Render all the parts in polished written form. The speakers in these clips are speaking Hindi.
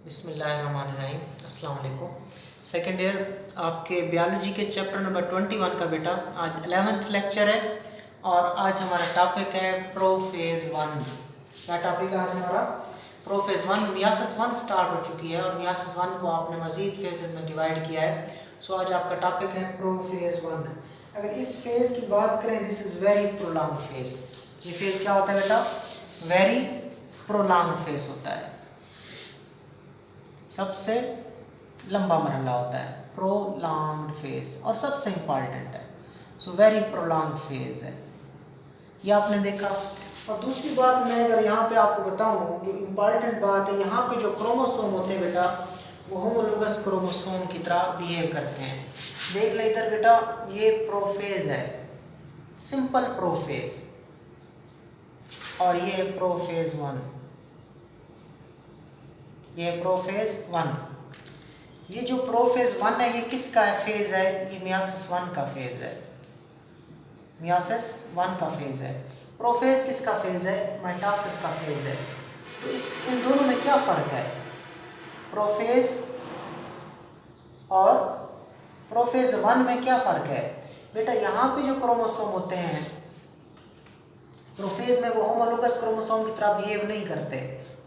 बिस्मिल्लाहिर्रहमानिर्रहीम। अस्सलाम वालेकुम। सेकेंड ईयर आपके बायोलॉजी के चैप्टर नंबर 21 का बेटा आज 11th लेक्चर है और आज हमारा टॉपिक है प्रोफेज 1। क्या टॉपिक है आज हमारा? प्रोफेज 1। मियासिस 1 स्टार्ट हो चुकी है और मियासिस 1 को आपने मज़ीद फेजेस में डिवाइड किया है। सो आज आपका टॉपिक है प्रोफेज 1। अगर इस फेज़ की बात करें, this is very prolong phase. ये फेज़ क्या होता है बेटा? वेरी प्रोलॉन्ग फेज़ होता है, सबसे लंबा मरहला होता है प्रोलॉन्ग्ड फेज और सबसे इम्पॉर्टेंट है। सो वेरी प्रोलॉन्ग्ड फेज है, ये आपने देखा। और दूसरी बात मैं अगर यहाँ पे आपको बताऊँ, जो इम्पॉर्टेंट बात है, यहाँ पे जो क्रोमोसोम होते हैं बेटा वो होमोलोगस क्रोमोसोम की तरह बिहेव करते हैं। देख ले इधर बेटा, ये प्रोफेज है, सिंपल प्रोफेज, और ये प्रोफेज 1, ये प्रोफेज 1। ये जो प्रोफेज 1 है ये किसका है फेज है? ये मियासिस 1 का फेज है, मियासिस 1 का फेज है। प्रोफेज किसका फेज है? माइटोसिस का फेज है। तो इन दोनों में क्या फर्क है? प्रोफेज और प्रोफेज 1 में क्या फर्क है बेटा? यहाँ पे जो क्रोमोसोम होते हैं प्रोफेज में वो होमोलोगस क्रोमोसोम की तरह बिहेव नहीं करते,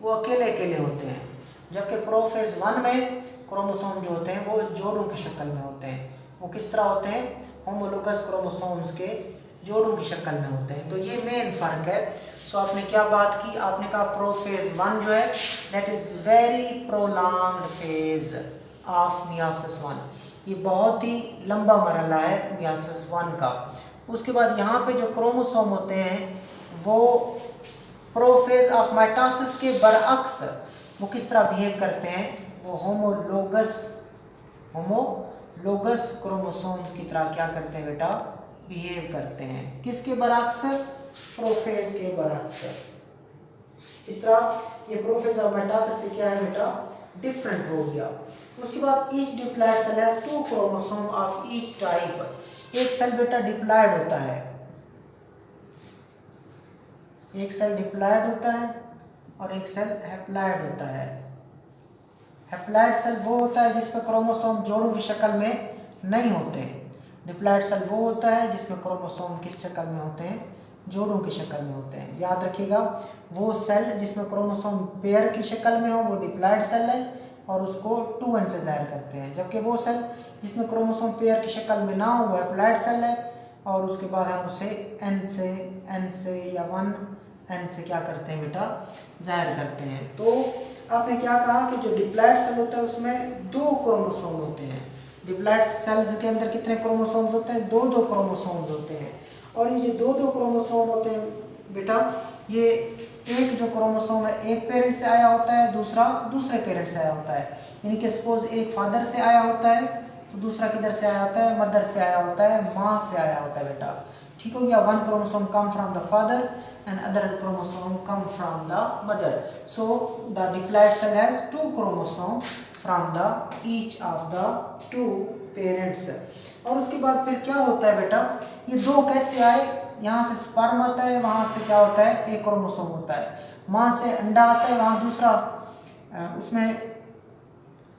वो अकेले अकेले होते हैं। जबकि प्रोफेज 1 में क्रोमोसोम जो होते हैं वो जोड़ों की शक्ल में होते हैं। वो किस तरह होते हैं? होमोलोगस क्रोमोसोम्स के जोड़ों की शक्ल में होते हैं। तो ये मेन फर्क है। सो आपने क्या बात की? आपने कहा प्रोफेज 1 जो है that is very prolonged phase of myiasis 1। ये बहुत ही लंबा मरहला है मियासिस 1 का। उसके बाद यहाँ पे जो क्रोमोसोम होते हैं वो प्रोफेज ऑफ माइटोसिस के बरअक्स वो किस तरह बिहेव करते हैं? वो होमोलोगस क्रोमोसोम्स की तरह क्या करते हैं बेटा? बिहेव करते हैं। किसके बरअक्स? प्रोफेज के बरअक्स। इस तरह ये प्रोफेज ऑफ माइटोसिस से क्या है बेटा? डिफरेंट हो गया। उसके बाद each diploid cell has 2 chromosome of each type. एक सेल बेटा डिप्लॉयड होता है, एक सेल डिप्लॉयड होता है और एक सेल हैप्लॉयड होता है। हैप्लॉयड सेल वो होता है जिसमें क्रोमोसोम जोड़ों की शक्ल में नहीं होते। डिप्लॉयड सेल वो होता है जिसमें क्रोमोसोम किस शक्ल में होते हैं? जोड़ों की शक्ल में होते हैं। याद रखिएगा, वो सेल जिसमें क्रोमोसोम पेयर की शक्ल में हो वो डिप्लॉयड सेल है और उसको 2n से ज़ाहिर करते हैं। जबकि वो सेल जिसमें क्रोमोसोम पेयर की शक्ल में ना हो वो हैप्लॉयड सेल है और उसके बाद हम उसे n से या 1n से क्या करते हैं बेटा? ज़ाहिर करते हैं। तो आपने क्या कहा कि जो डिप्लॉयड सेल होता है उसमें 2 क्रोमोसोम होते हैं। डिप्लॉयड सेल्स के अंदर कितने क्रोमोसोम्स होते हैं? 2 क्रोमोसोम्स होते हैं। और ये जो 2 क्रोमोसोम होते हैं बेटा, ये एक जो क्रोमोसोम है एक पेरेंट से आया होता है, दूसरा दूसरे पेरेंट से आया होता है। यानी कि सपोज एक फादर से आया होता है तो दूसरा किधर से आया होता है? मदर से आया होता है, माँ से आया होता है बेटा। ठीक हो गया? 1 chromosome come from the father and other chromosome come from the mother. So the diploid cell has 2 chromosomes from the each of the 2 parents. और उसके बाद फिर क्या होता है बेटा? ये 2 कैसे आए? यहाँ से स्पर्म आता है, वहाँ से क्या होता है? एक क्रोमोसोम होता है। माँ से अंडा आता है, वहाँ दूसरा, उसमें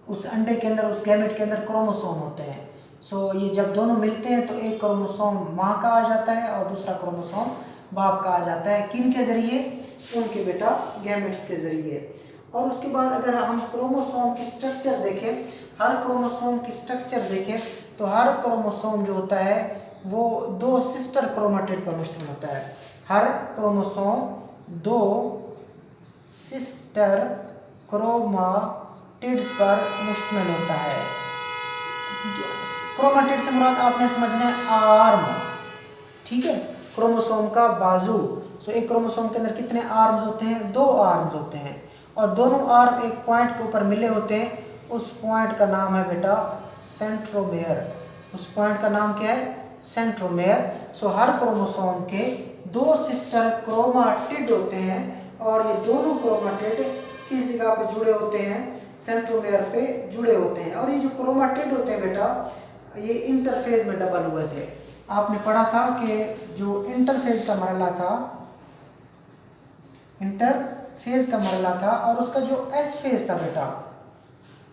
उस अंडे के अंदर, उस गैमेट के अंदर क्रोमोसोम होते हैं। सो ये जब दोनों मिलते हैं तो एक क्रोमोसोम माँ का आ जाता है और दूसरा क्रोमोसोम बाप का आ जाता है। किन के जरिए? उनके बेटा गैमेट्स के जरिए। और उसके बाद अगर हम क्रोमोसोम की स्ट्रक्चर देखें, हर क्रोमोसोम की स्ट्रक्चर देखें तो हर क्रोमोसोम जो होता है वो 2 सिस्टर क्रोमेटिड पर मुश्तमिल होता है। हर क्रोमोसोम 2 सिस्टर क्रोमेटिड्स पर मुश्तमिल होता है। क्रोमेटिड से मुराद आपने समझना है आर्म, ठीक है? क्रोमोसोम का बाजू। सो एक क्रोमोसोम के अंदर कितने आर्म्स होते हैं? 2 आर्म्स होते हैं और दोनों आर्म एक पॉइंट के ऊपर मिले होते हैं। उस पॉइंट का नाम है बेटा सेंट्रोमेयर। उस पॉइंट का नाम क्या है? सेंट्रोमेयर। सो हर क्रोमोसोम के 2 सिस्टर क्रोमेटिड होते हैं और ये दोनों क्रोमेटिड किस जगह पे जुड़े होते हैं? सेंट्रोमेयर पे जुड़े होते हैं। और ये जो क्रोमेटिड होते हैं बेटा, ये इंटरफेज में डबल हुए थे। आपने पढ़ा था कि जो इंटरफेज का मरहला था, इंटरफेज का मरहला था और उसका जो एस फेज था बेटा,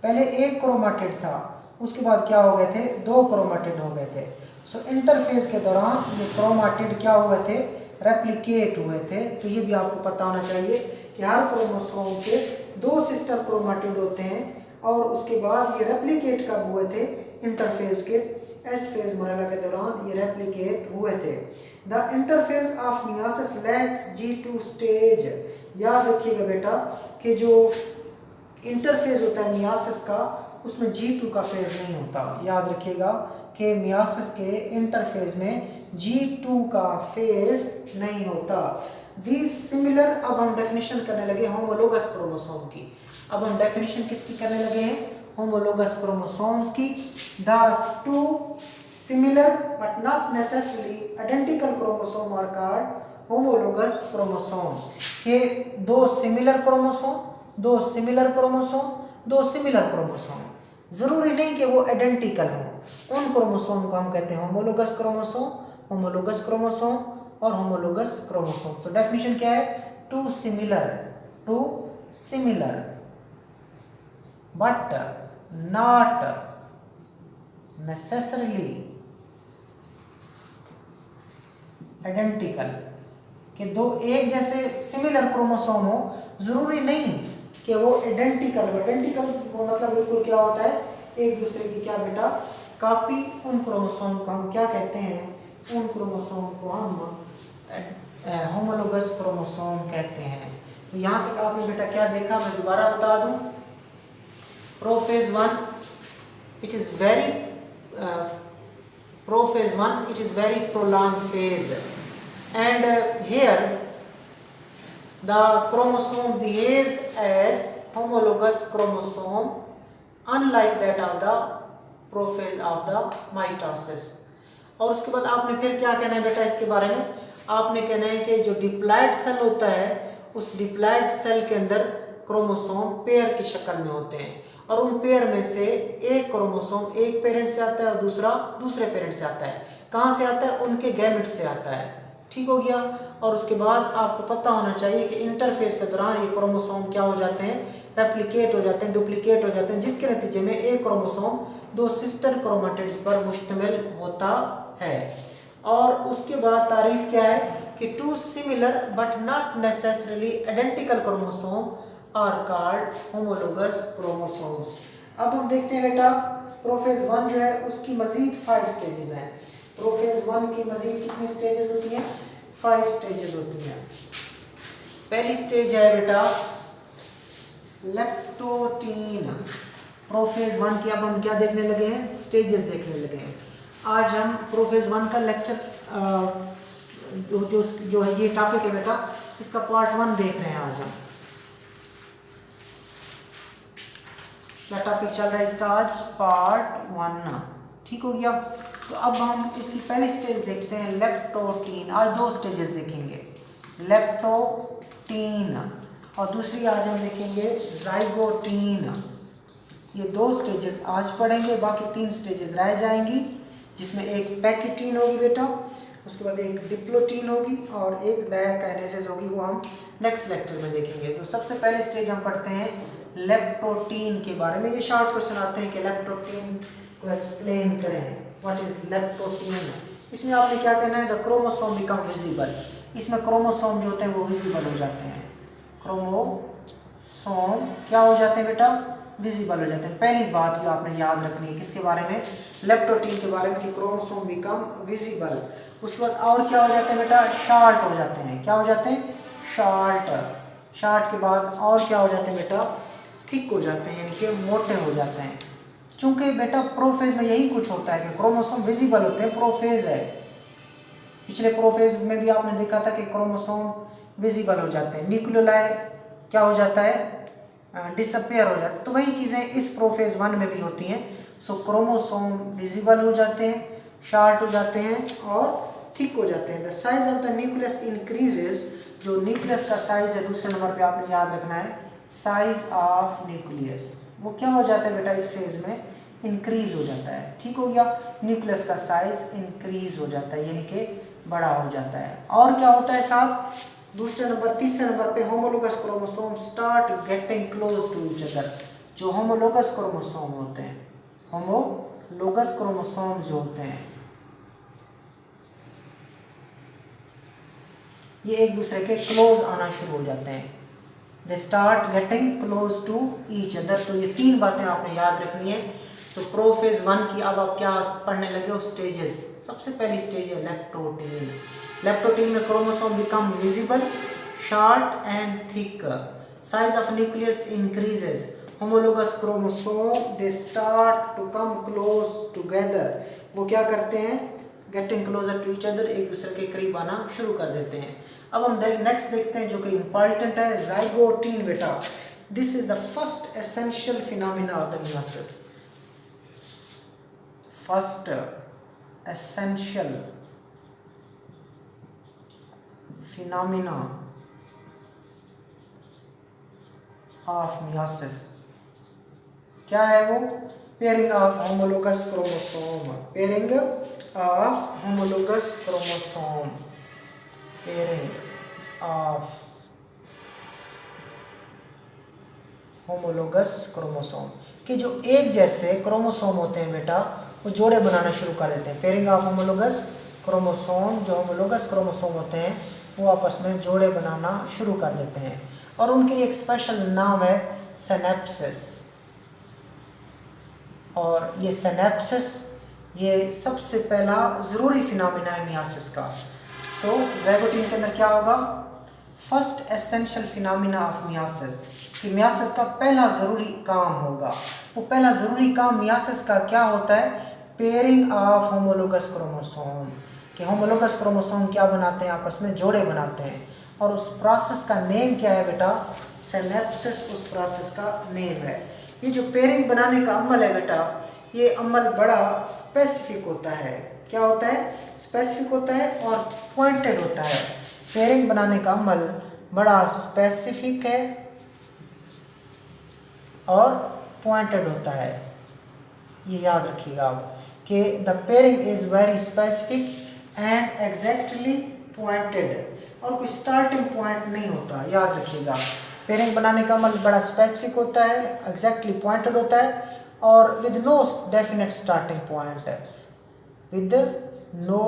पहले एक क्रोमेटिड था, उसके बाद क्या हो गए थे, 2 क्रोमेटिड हो गए थे। सो इंटरफेज के दौरान ये क्रोमेटिड क्या हुए थे, रेप्लिकेट हुए थे। तो ये भी आपको पता होना चाहिए कि हर क्रोमोसोम के 2 सिस्टर क्रोमेटिड होते हैं और उसके बाद ये रेप्लिकेट कब हुए थे, इंटरफेज के एस फेज मरहला के दौरान ये रेप्लिकेट हुए थे। The interphase of meiosis lakhs G2 stage. याद रखिएगा बेटा कि जो इंटरफेज होता है मियोसिस का, उसमें G2 का फेज नहीं होता। याद रखिएगा कि मियोसिस के इंटरफेज में G2 का फेज नहीं होता। दीज सिमिलर, अब हम डेफिनेशन करने लगे होमोलोगस क्रोमोसोम की। अब हम डेफिनेशन किसकी करने लगे हैं, होमोलोगस क्रोमोसोम्स की। The 2 similar but not necessarily identical chromosome are called homologous chromosome. के 2 similar chromosome, 2 similar chromosome, 2 similar chromosome, जरूरी नहीं कि वो आइडेंटिकल हो। उन क्रोमोसोम को हम कहते हैं होमोलोगस क्रोमोसोम, होमोलोगस क्रोमोसोम और होमोलोगस क्रोमोसोम। तो डेफिनेशन क्या है, 2 similar but not necessarily identical, कि 2 एक जैसे सिमिलर क्रोमोसोम हो, जरूरी नहीं कि वो आइडेंटिकल। आइडेंटिकल को मतलब बिल्कुल क्या होता है, एक दूसरे की क्या बेटा, कॉपी। उन क्रोमोसोम को हम क्या कहते हैं, उन क्रोमोसोम को हम होमोलोगस क्रोमोसोम कहते हैं। तो यहाँ तक आपने बेटा क्या देखा, मैं दोबारा बता दूं। Prophase 1 it is very prophase 1 it is very prolong phase and here the chromosome behaves as homologous chromosome unlike that of the prophase of the mitosis। और उसके बाद आपने फिर क्या कहना है बेटा इसके बारे में, आपने कहना है कि जो डिप्लॉइड सेल होता है, उस डिप्लॉइड सेल के अंदर क्रोमोसोम पेयर की शक्ल में होते हैं और उन पेयर में से एक क्रोमोसोम एक पेरेंट से आता है और दूसरा दूसरे पेरेंट से आता है। कहाँ से आता है, उनके गैमेट से आता है। ठीक हो गया। और उसके बाद आपको पता होना चाहिए कि इंटरफेज के दौरान ये क्रोमोसोम क्या हो जाते हैं, रेप्लिकेट हो जाते हैं, डुप्लीकेट हो जाते हैं, जिसके नतीजे में एक क्रोमोसोम 2 सिस्टर क्रोमेटिड्स पर मुश्तमिल होता है। और उसके बाद तारीफ क्या है कि 2 similar but not necessarily identical chromosome are called homologous chromosomes. अब हम देखते हैं बेटा प्रोफेज 1 जो है उसकी मजीद 5 स्टेजेस हैं। प्रोफेज 1 की मजीद कितनी स्टेजेस होती हैं, 5 स्टेजेस होती हैं। पहली स्टेज है बेटा लेप्टोटीन। प्रोफेज 1 की अब हम क्या देखने लगे हैं, स्टेजेस देखने लगे हैं। आज हम प्रोफेज 1 का लेक्चर जो है ये टॉपिक है बेटा, इसका पार्ट 1 देख रहे हैं आज हम। क्या टॉपिक चल रहा है इसका आज, पार्ट 1। ठीक हो गया। तो अब हम इसकी पहली स्टेज देखते हैं लेप्टोटीन। आज 2 स्टेजेस देखेंगे, लेप्टोटीन, और दूसरी आज हम देखेंगे जाइगोटीन। ये 2 स्टेजेस आज पढ़ेंगे, बाकी 3 स्टेजेस रह जाएंगी, जिसमें एक पैकेटीन होगी बेटा, उसके बाद एक डिप्लोटीन होगी और एक डायकाइनेसिस होगी, वो हम नेक्स्ट लेक्चर में देखेंगे। तो सबसे पहले स्टेज हम पढ़ते हैं लेप्टोटीन के बारे में। ये शॉर्ट क्वेश्चन आते हैं कि लेप्टोटीन को एक्सप्लेन करें, व्हाट इज लेप्टोटीन। इसमें आपने क्या कहना है, द क्रोमोसोम बिकम विजिबल। इसमें क्रोमोसोम जो होते हैं वो विजिबल हो जाते हैं। क्रोमोसोम क्या हो जाते हैं बेटा, विजिबल हो जाते हैं। पहली बात जो आपने याद रखनी है किसके बारे में, लेप्टोटीन के बारे में, कि क्रोमोसोम बिकम विजिबल। उसके बाद और क्या हो जाते हैं बेटा, शार्ट हो जाते हैं। क्या हो जाते हैं, शार्ट। शार्ट के बाद और क्या हो जाते हैं बेटा, थिक हो जाते हैं, यानी कि मोटे हो जाते हैं। चूंकि बेटा प्रोफेज में यही कुछ होता है कि क्रोमोसोम विजिबल होते हैं, प्रोफेज है। पिछले प्रोफेज में भी आपने देखा था कि क्रोमोसोम विजिबल हो जाते हैं, न्यूक्लियोलाई क्या हो जाता है, डिसअपेयर हो जाता है। तो वही चीज़ें इस प्रोफेज 1 में भी होती हैं। सो क्रोमोसोम विजिबल हो जाते हैं, शार्ट हो जाते हैं और थिक हो जाते हैं। The size of the nucleus increases. जो न्यूक्लियस का साइज है, दूसरे नंबर पे आपने याद रखना है, साइज ऑफ न्यूक्लियस, वो क्या हो जाता है बेटा इस फेज में, इंक्रीज हो जाता है। ठीक हो गया, न्यूक्लियस का साइज इंक्रीज हो जाता है, यानी कि बड़ा हो जाता है। और क्या होता है साहब, तीसरे नंबर पे homologous chromosome start getting close to each other. जो होमोलोगस क्रोमोसोम होते हैं, होमोलोगस क्रोमोसोम जो होते हैं, ये एक दूसरे के क्लोज आना शुरू हो जाते हैं। They start getting close to each other. तो ये 3 बातें आपने याद रखनी है। सो प्रोफेज 1 की अब आप क्या पढ़ने लगे हो? स्टेजेस। सबसे पहली स्टेज है लेप्टोटीन। लेप्टोटीन में chromosome become visible, short and thick, size of nucleus increases, homologous chromosome they start to come close together. वो क्या करते हैं? Getting closer to each other, एक दूसरे के करीब आना शुरू कर देते हैं। अब हम नेक्स्ट देखते हैं जो कि इंपॉर्टेंट है, ज़ाइगोटीन बेटा। This is the first essential phenomena of the meiosis. First essential phenomena of meiosis क्या है वो? Pairing of homologous chromosome. Pairing of homologous chromosome. Pairing of homologous chromosome कि जो एक जैसे क्रोमोसोम होते हैं बेटा, वो जोड़े बनाना शुरू कर देते हैं। पेयरिंग ऑफ होमोलोगस क्रोमोसोम, जो होमोलोगस क्रोमोसोम होते हैं वो आपस में जोड़े बनाना शुरू कर देते हैं, और उनके लिए एक स्पेशल नाम है सिनेप्सिस। और ये सिनेप्सिस ये सबसे पहला ज़रूरी फिनोमिना है मियोसिस का। सो ज़ाइगोटीन के अंदर क्या होगा? First essential phenomena of meiosis कि मियोसिस का पहला ज़रूरी काम होगा। वो पहला ज़रूरी काम मियोसिस का क्या होता है? पेयरिंग ऑफ होमोलोगस क्रोमोसोम कि होमोलोगस क्रोमोसोम क्या बनाते हैं? आपस में जोड़े बनाते हैं। और उस प्रोसेस का नेम क्या है बेटा? सिनेप्सिस उस प्रोसेस का नेम है। ये जो पेयरिंग बनाने का अमल है बेटा, ये अमल बड़ा स्पेसिफिक होता है। क्या होता है? स्पेसिफिक होता है और पॉइंटेड होता है। पेयरिंग बनाने का अमल बड़ा स्पेसिफिक है और पॉइंटेड होता है। ये याद रखिएगा आप कि the pairing is very specific and exactly pointed, और कोई स्टार्टिंग पॉइंट नहीं होता। याद रखिएगा, पेयरिंग बनाने का अमल बड़ा स्पेसिफिक होता है, एग्जैक्टली पॉइंटेड होता है, और with no definite starting point है। विद नो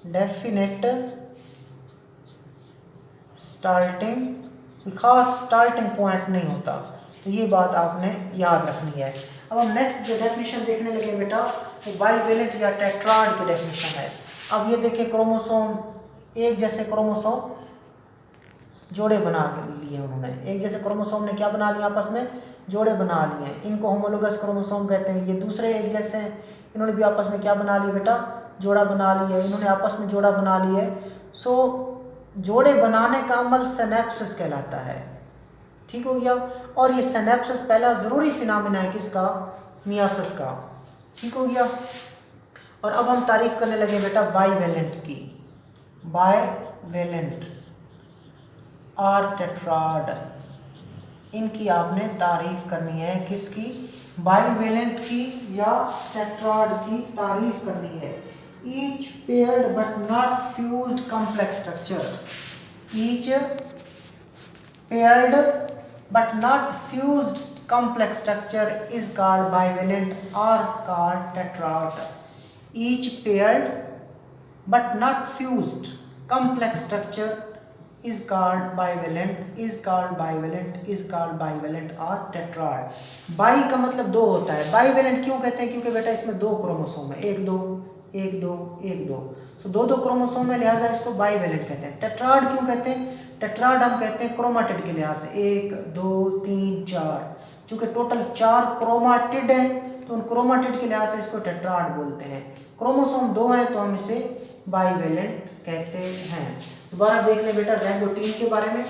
डेफिनेट स्टार्टिंग, खास स्टार्टिंग पॉइंट नहीं होता। तो ये बात आपने याद रखनी है। अब हम नेक्स्ट जो डेफिनेशन देखने लगे बेटा, वो बाईवेलेंट या टेट्राड की डेफिनेशन है। अब ये देखिए, क्रोमोसोम एक जैसे क्रोमोसोम जोड़े बना लिए उन्होंने। एक जैसे क्रोमोसोम ने क्या बना लिया? आपस में जोड़े बना लिए। इनको होमोलोगस क्रोमोसोम कहते हैं। ये दूसरे एक जैसे हैं, इन्होंने भी आपस में क्या बना लिया बेटा? जोड़ा बना लिया। इन्होंने आपस में जोड़ा बना लिया। सो जोड़े बनाने का अमल सिनेप्सिस कहलाता है। ठीक हो गया। और ये सिनेप्सिस पहला ज़रूरी फिनोमिना है किसका? मियोसिस का। ठीक हो गया। और अब हम तारीफ करने लगे बेटा बाईवेलेंट की। बाईवेलेंट और टेट्राड, इनकी आपने तारीफ करनी है। किसकी? बाईवेलेंट की या टेट्राड की तारीफ करनी है। Each paired but not fused complex structure. Each paired but not fused complex structure is called bivalent or called tetrad. Each paired but not fused complex structure is called bivalent, is called bivalent, is called bivalent or tetrad. By का मतलब दो होता है। बाईवेलेंट क्यों कहते हैं? क्योंकि बेटा इसमें दो क्रोमोसोम है, एक दो एक दो एक दो, तो दो दो क्रोमोसोम है, लिहाजा इसको बाईवेलेंट कहते हैं। टेट्राड क्यों कहते हैं? टेट्राड हम कहते हैं क्रोमाटिड के लिहाज से, 1 2 3 4, चूँकि टोटल 4 क्रोमाटिड है तो उन क्रोमाटिड के लिहाज से इसको टेट्राड बोलते हैं। क्रोमोसोम 2 है तो हम इसे बाईवेलेंट कहते हैं। दोबारा देख लें बेटा ज़ाइगोटीन के बारे में।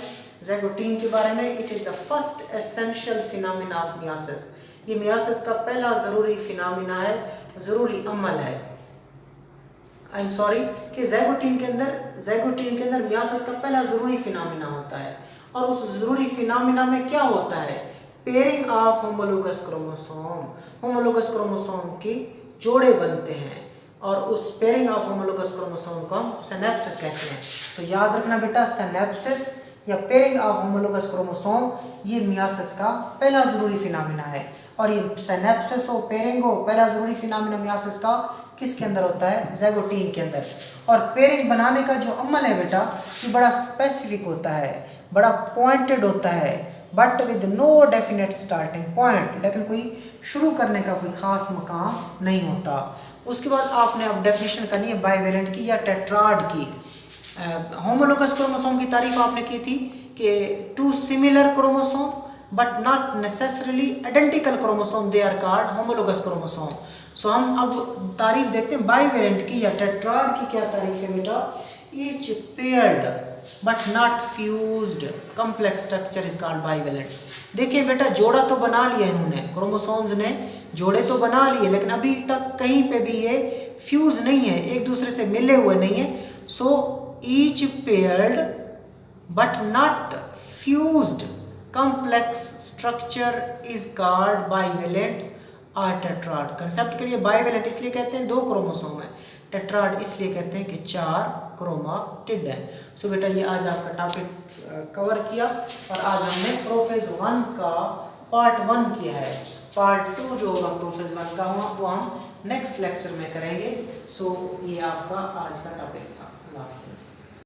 ज़ाइगोटीन के बारे में, it is the first essential phenomena of meiosis. ये मियोसिस का पहला ज़रूरी फिनोमिना है, ज़रूरी अमल है। आई एम सॉरी कि ज़ाइगोटीन के अंदर मियोसिस का पहला ज़रूरी फिनोमिना होता है। और उस ज़रूरी फिनोमिना में क्या होता है? Pairing of homologous chromosome. Homologous chromosome की जोड़े बनते हैं, और उस पेयरिंग ऑफ होमोलोगस क्रोमोसोम को हम सिनेप्सिस कहते हैं। सो याद रखना बेटा, सिनेप्सिस या पेयरिंग ऑफ होमोलोगस क्रोमोसोम, ये मियासिस का पहला ज़रूरी फिनोमेना है। और ये सिनेप्सिस हो, पेयरिंग हो, पहला ज़रूरी फिनोमेना मियासिस का किसके अंदर होता है? ज़ाइगोटीन के अंदर। और पेयरिंग बनाने का जो अमल है बेटा, ये बड़ा स्पेसिफिक होता है, बड़ा पॉइंटेड होता है, but with no definite starting point, लेकिन कोई शुरू करने का कोई ख़ास मकाम नहीं होता। उसके बाद आपने अब डेफिनेशन करनी है बाइवेलेंट की या टेट्राड की। होमोलोगस क्रोमोसोम की तारीफ आपने की थी कि two similar chromosome but not necessarily identical chromosome, they are called homologous chromosome. So हम अब तारीफ देखते हैं बाइवेलेंट की या टेट्राड की। क्या तारीफ है बेटा? Each paired but not fused complex structure is called bivalent. देखिए बेटा, जोड़ा तो बना लिया इन्होंने, क्रोमोसोम्स ने जोड़े तो बना लिए, लेकिन अभी तक कहीं पे भी ये फ्यूज नहीं है, एक दूसरे से मिले हुए नहीं है। So each paired but not fused complex structure is called bivalent और टेट्राड। कंसेप्ट के लिए बाइवेलेंट इसलिए कहते हैं 2 क्रोमोसोम है, टेट्राड इसलिए कहते हैं कि 4 क्रोमाटिड है। सो बेटा ये आज आपका टॉपिक कवर किया, और आज हमने प्रोफेज 1 का पार्ट 1 किया है। पार्ट 2 जो होगा प्रोफेज 1 का हुआ वो हम नेक्स्ट लेक्चर में करेंगे। सो ये आपका आज का टॉपिक था। अल्लाह हाफ़िज़।